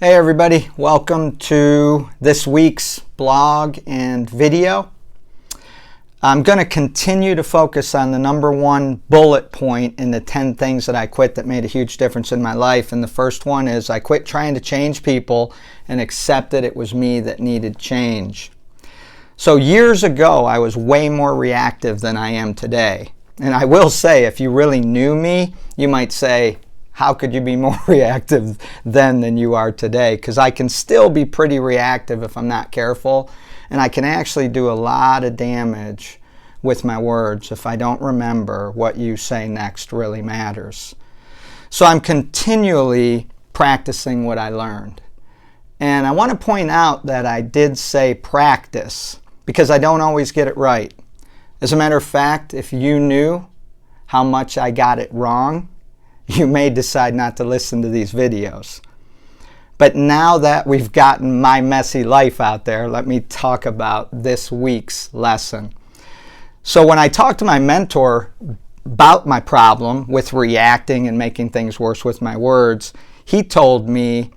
Hey everybody, welcome to this week's blog and video. I'm going to continue to focus on the number one bullet point in the 10 things that I quit that made a huge difference in my life. And the first one is I quit trying to change people and accepted it was me that needed change. So years ago, I was way more reactive than I am today. And I will say, if you really knew me, you might say, how could you be more reactive then than you are today? Because I can still be pretty reactive if I'm not careful. And I can actually do a lot of damage with my words if I don't remember what you say next really matters. So I'm continually practicing what I learned. And I want to point out that I did say practice because I don't always get it right. As a matter of fact, if you knew how much I got it wrong, you may decide not to listen to these videos. But now that we've gotten my messy life out there, let me talk about this week's lesson. So when I talked to my mentor about my problem with reacting and making things worse with my words, he told me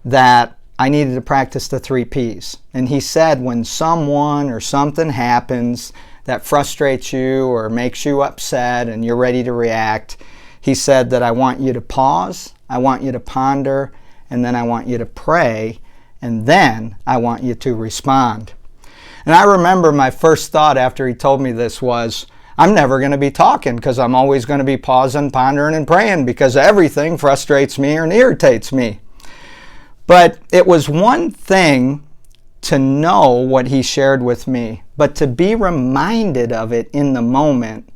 that I needed to practice the 3 Ps. And he said when someone or something happens that frustrates you or makes you upset and you're ready to react, he said that I want you to pause, I want you to ponder, and then I want you to pray, and then I want you to respond. And I remember my first thought after he told me this was, I'm never going to be talking because I'm always going to be pausing, pondering, and praying because everything frustrates me or irritates me. But it was one thing to know what he shared with me, but to be reminded of it in the moment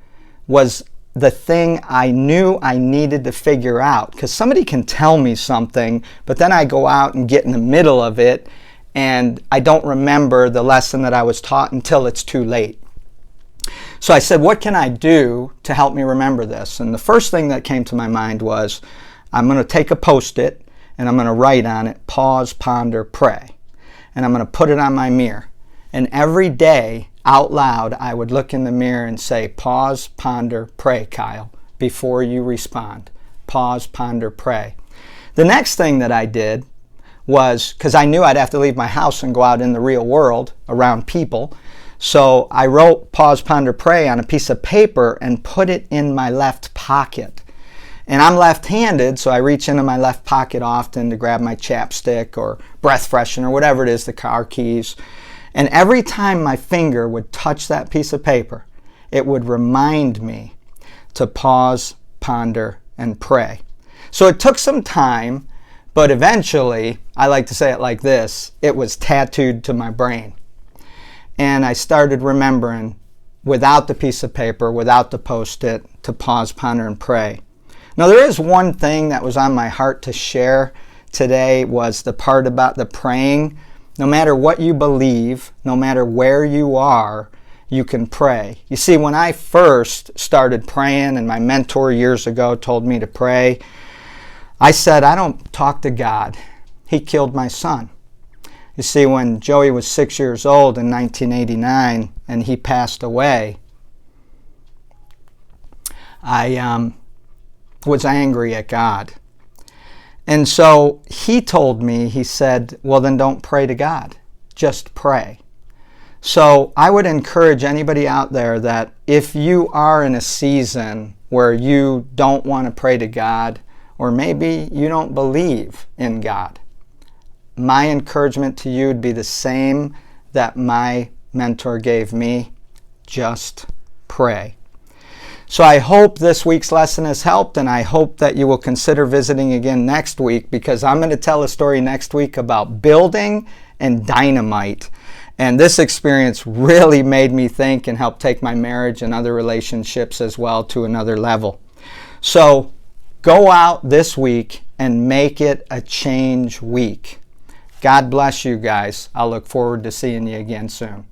was the thing I knew I needed to figure out. Because somebody can tell me something, but then I go out and get in the middle of it, and I don't remember the lesson that I was taught until it's too late. So I said, what can I do to help me remember this? And the first thing that came to my mind was, I'm going to take a Post-it, and I'm going to write on it, pause, ponder, pray. And I'm going to put it on my mirror. And every day, out loud, I would look in the mirror and say, pause, ponder, pray, Kyle, before you respond. Pause, ponder, pray. The next thing that I did was, because I knew I'd have to leave my house and go out in the real world around people, so I wrote pause, ponder, pray on a piece of paper and put it in my left pocket. And I'm left-handed, so I reach into my left pocket often to grab my chapstick or breath freshener, whatever it is, the car keys. And every time my finger would touch that piece of paper, it would remind me to pause, ponder, and pray. So it took some time, but eventually, I like to say it like this, it was tattooed to my brain. And I started remembering, without the piece of paper, without the Post-it, to pause, ponder, and pray. Now there is one thing that was on my heart to share today, was the part about the praying. No matter what you believe, no matter where you are, you can pray. You see, when I first started praying, and my mentor years ago told me to pray, I said, I don't talk to God. He killed my son. You see, when Joey was 6 years old in 1989 and he passed away, I was angry at God. And so he told me, he said, well, then don't pray to God. Just pray. So I would encourage anybody out there that if you are in a season where you don't want to pray to God, or maybe you don't believe in God, my encouragement to you would be the same that my mentor gave me. Just pray. So I hope this week's lesson has helped, and I hope that you will consider visiting again next week, because I'm going to tell a story next week about building and dynamite. And this experience really made me think and helped take my marriage and other relationships as well to another level. So go out this week and make it a change week. God bless you guys. I'll look forward to seeing you again soon.